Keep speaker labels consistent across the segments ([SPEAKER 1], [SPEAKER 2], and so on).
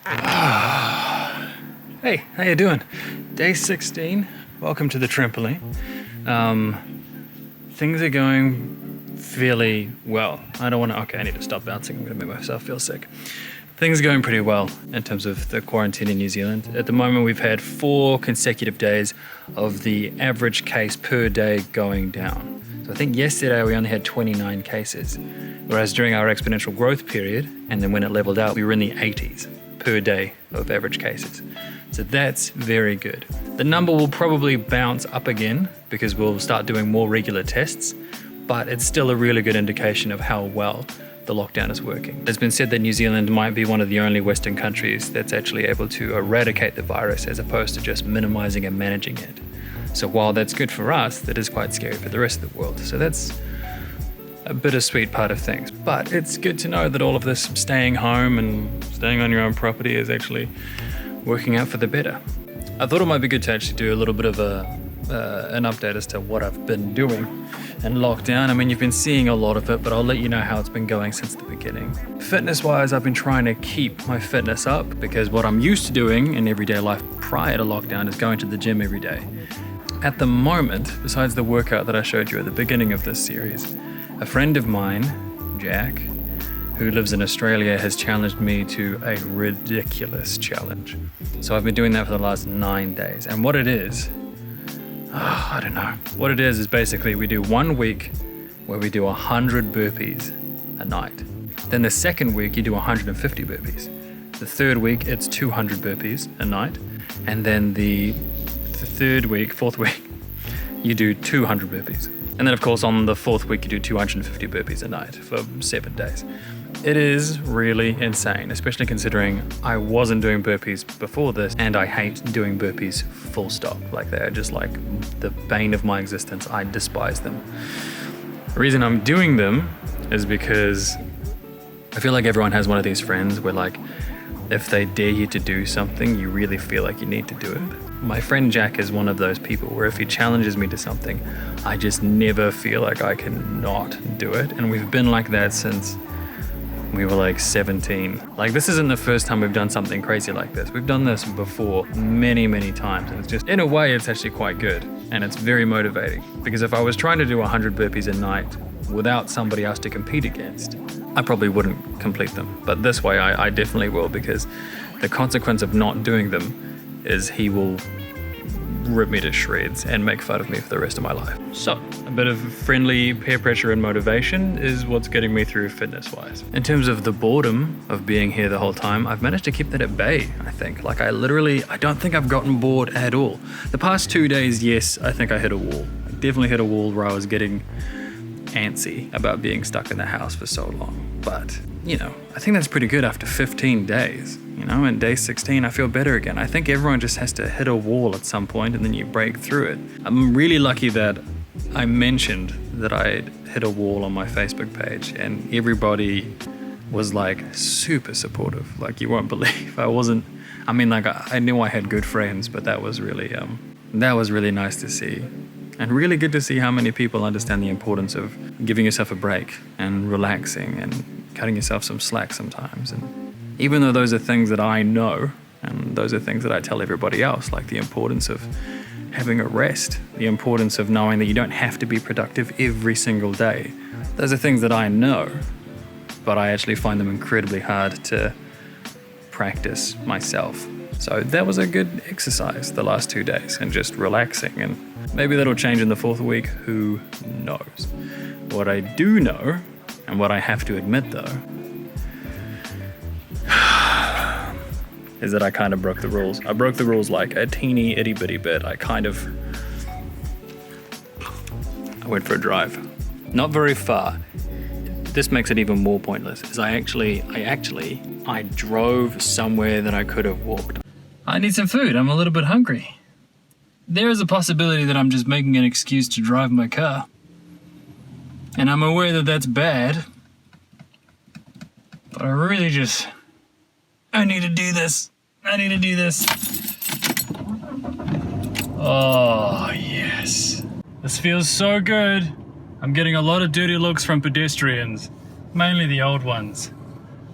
[SPEAKER 1] Hey, how you doing? Day 16. Welcome to the trampoline. Things are going fairly well. I need to stop bouncing. I'm going to make myself feel sick. Things are going pretty well in terms of the quarantine in New Zealand. At the moment, we've had 4 consecutive days of the average case per day going down. So I think yesterday we only had 29 cases, whereas during our exponential growth period, and then when it leveled out, we were in the 80s per day of average cases. So that's very good. The number will probably bounce up again because we'll start doing more regular tests, but it's still a really good indication of how well the lockdown is working. It's been said that New Zealand might be one of the only Western countries that's actually able to eradicate the virus as opposed to just minimizing and managing it. So while that's good for us, that is quite scary for the rest of the world. So that's a bittersweet part of things. But it's good to know that all of this staying home and staying on your own property is actually working out for the better. I thought it might be good to actually do a little bit of an update as to what I've been doing in lockdown. I mean, you've been seeing a lot of it, but I'll let you know how it's been going since the beginning. Fitness-wise, I've been trying to keep my fitness up because what I'm used to doing in everyday life prior to lockdown is going to the gym every day. At the moment, besides the workout that I showed you at the beginning of this series, a friend of mine, Jack, who lives in Australia, has challenged me to a ridiculous challenge. So I've been doing that for the last 9 days. And what it is, I don't know. What it is basically we do 1 week where we do 100 burpees a night. Then the second week you do 150 burpees. The third week it's 200 burpees a night. And then the fourth week, you do 200 burpees. And then of course on the 4th week you do 250 burpees a night for 7 days. It is really insane, especially considering I wasn't doing burpees before this and I hate doing burpees full stop. Like they're just like the bane of my existence. I despise them. The reason I'm doing them is because I feel like everyone has one of these friends where like if they dare you to do something, you really feel like you need to do it. My friend Jack is one of those people where if he challenges me to something, I just never feel like I can not do it. And we've been like that since we were like 17. Like this isn't the first time we've done something crazy like this. We've done this before many, many times. And it's just, in a way, it's actually quite good. And it's very motivating. Because if I was trying to do 100 burpees a night without somebody else to compete against, I probably wouldn't complete them. But this way, I definitely will, because the consequence of not doing them is he will rip me to shreds and make fun of me for the rest of my life. So, a bit of friendly peer pressure and motivation is what's getting me through fitness-wise. In terms of the boredom of being here the whole time, I've managed to keep that at bay, I think. Like I don't think I've gotten bored at all. The past 2 days, yes, I think I hit a wall. I definitely hit a wall where I was getting antsy about being stuck in the house for so long. But, I think that's pretty good after 15 days. And day 16, I feel better again. I think everyone just has to hit a wall at some point and then you break through it. I'm really lucky that I mentioned that I'd hit a wall on my Facebook page and everybody was like super supportive. Like you won't believe. I knew I had good friends, but that was really nice to see. And really good to see how many people understand the importance of giving yourself a break and relaxing and cutting yourself some slack sometimes. And even though those are things that I know, and those are things that I tell everybody else, like the importance of having a rest, the importance of knowing that you don't have to be productive every single day. Those are things that I know, but I actually find them incredibly hard to practice myself. So that was a good exercise the last 2 days, and just relaxing, and maybe that'll change in the 4th week, who knows. What I do know, and what I have to admit though, is that I kind of broke the rules. I broke the rules like a teeny itty bitty bit. I went for a drive. Not very far. This makes it even more pointless, is I drove somewhere that I could have walked. I need some food. I'm a little bit hungry. There is a possibility that I'm just making an excuse to drive my car. And I'm aware that that's bad. But I need to do this. Oh, yes. This feels so good. I'm getting a lot of dirty looks from pedestrians, mainly the old ones.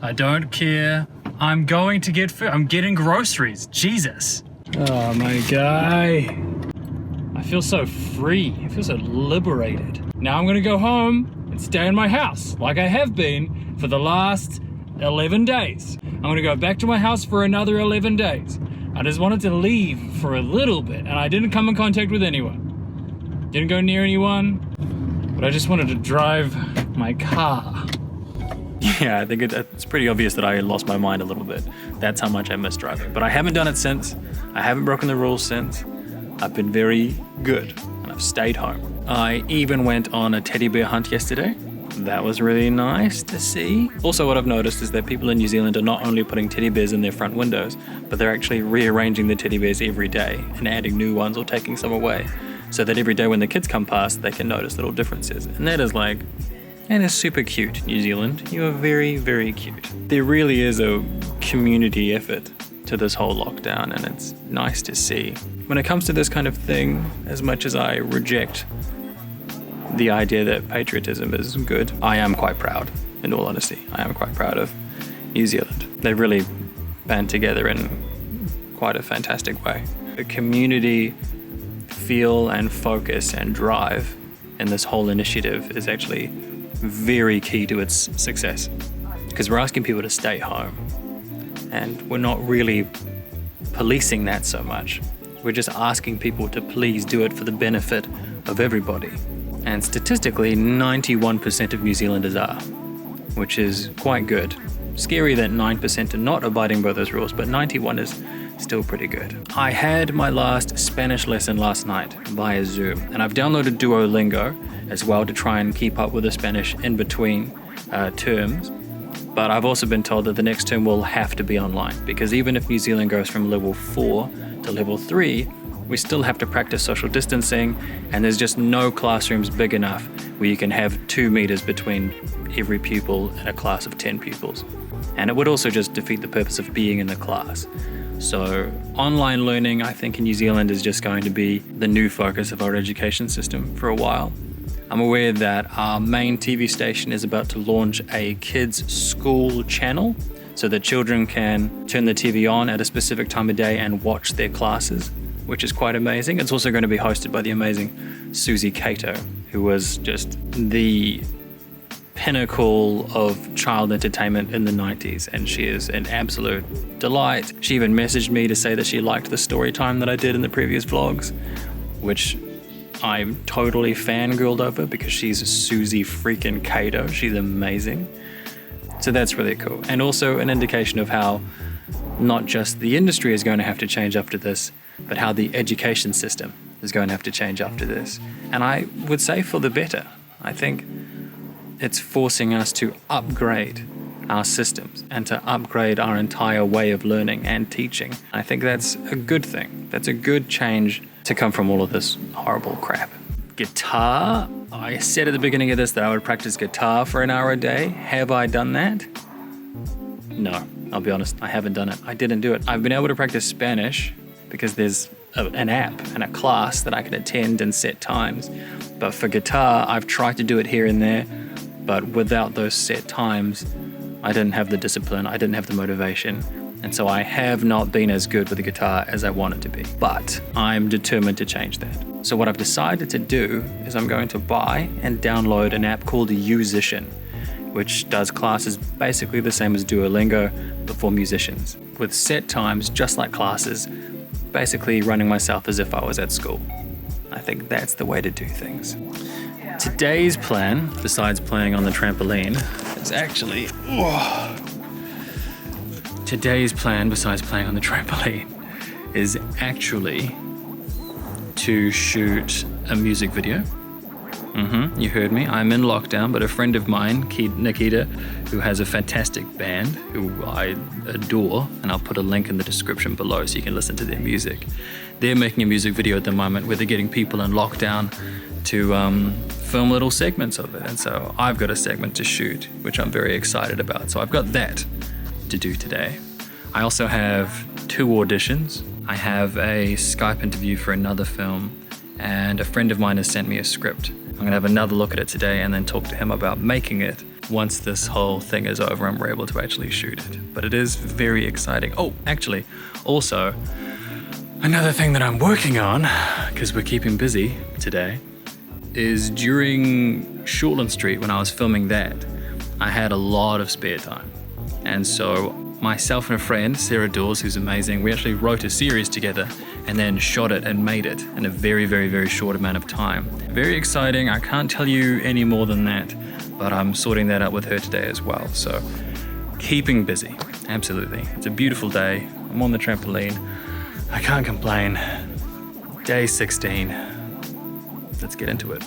[SPEAKER 1] I don't care. I'm going to get food. I'm getting groceries. Jesus. Oh, my guy. I feel so free. I feel so liberated. Now I'm gonna go home and stay in my house like I have been for the last 11 days. I'm gonna go back to my house for another 11 days. I just wanted to leave for a little bit and I didn't come in contact with anyone. Didn't go near anyone, but I just wanted to drive my car. Yeah, I think it's pretty obvious that I lost my mind a little bit. That's how much I miss driving. But I haven't done it since. I haven't broken the rules since. I've been very good and I've stayed home. I even went on a teddy bear hunt yesterday. That was really nice to see. Also, what I've noticed is that people in New Zealand are not only putting teddy bears in their front windows, but they're actually rearranging the teddy bears every day and adding new ones or taking some away, so that every day when the kids come past, they can notice little differences. And that is super cute, New Zealand. You are very, very cute. There really is a community effort to this whole lockdown, and it's nice to see. When it comes to this kind of thing, as much as I reject the idea that patriotism is good, I am quite proud, in all honesty. I am quite proud of New Zealand. They've really band together in quite a fantastic way. The community feel and focus and drive in this whole initiative is actually very key to its success, because we're asking people to stay home and we're not really policing that so much. We're just asking people to please do it for the benefit of everybody. And statistically, 91% of New Zealanders are, which is quite good. Scary that 9% are not abiding by those rules, but 91 is still pretty good. I had my last Spanish lesson last night via Zoom, and I've downloaded Duolingo as well to try and keep up with the Spanish in between terms. But I've also been told that the next term will have to be online, because even if New Zealand goes from level 4 to level 3, we still have to practice social distancing, and there's just no classrooms big enough where you can have 2 meters between every pupil in a class of 10 pupils. And it would also just defeat the purpose of being in the class. So online learning, I think, in New Zealand is just going to be the new focus of our education system for a while. I'm aware that our main TV station is about to launch a kids' school channel so that children can turn the TV on at a specific time of day and watch their classes, which is quite amazing. It's also going to be hosted by the amazing Susie Cato, who was just the pinnacle of child entertainment in the 90s, and she is an absolute delight. She even messaged me to say that she liked the story time that I did in the previous vlogs, which I'm totally fangirled over because she's Susie freaking Cato. She's amazing. So that's really cool. And also an indication of how not just the industry is going to have to change after this, but how the education system is going to have to change after this. And I would say for the better. I think it's forcing us to upgrade our systems and to upgrade our entire way of learning and teaching. I think that's a good thing. That's a good change to come from all of this horrible crap. Guitar. I said at the beginning of this that I would practice guitar for an hour a day. Have I done that? No, I'll be honest, I haven't done it. I didn't do it. I've been able to practice Spanish because there's an app and a class that I can attend and set times. But for guitar, I've tried to do it here and there, but without those set times, I didn't have the discipline, I didn't have the motivation, and so I have not been as good with the guitar as I wanted to be. But I'm determined to change that. So what I've decided to do is I'm going to buy and download an app called Yousician, which does classes basically the same as Duolingo, but for musicians, with set times just like classes, basically running myself as if I was at school. I think that's the way to do things. Today's plan, besides playing on the trampoline, is actually... Today's plan, besides playing on the trampoline, is actually to shoot a music video. You heard me. I'm in lockdown, but a friend of mine, Nikita, who has a fantastic band, who I adore, and I'll put a link in the description below so you can listen to their music. They're making a music video at the moment where they're getting people in lockdown to film little segments of it. And so I've got a segment to shoot, which I'm very excited about. So I've got that to do today. I also have 2 auditions. I have a Skype interview for another film, and a friend of mine has sent me a script. I'm gonna have another look at it today and then talk to him about making it. once this whole thing is over and we're able to actually shoot it. But it is very exciting. Oh, actually, also, another thing that I'm working on, because we're keeping busy today, is during Shortland Street, when I was filming that, I had a lot of spare time. And so myself and a friend, Sarah Dawes, who's amazing, we actually wrote a series together and then shot it and made it in a very, very, very short amount of time. Very exciting. I can't tell you any more than that, but I'm sorting that out with her today as well. So keeping busy, absolutely. It's a beautiful day. I'm on the trampoline. I can't complain. Day 16. Let's get into it.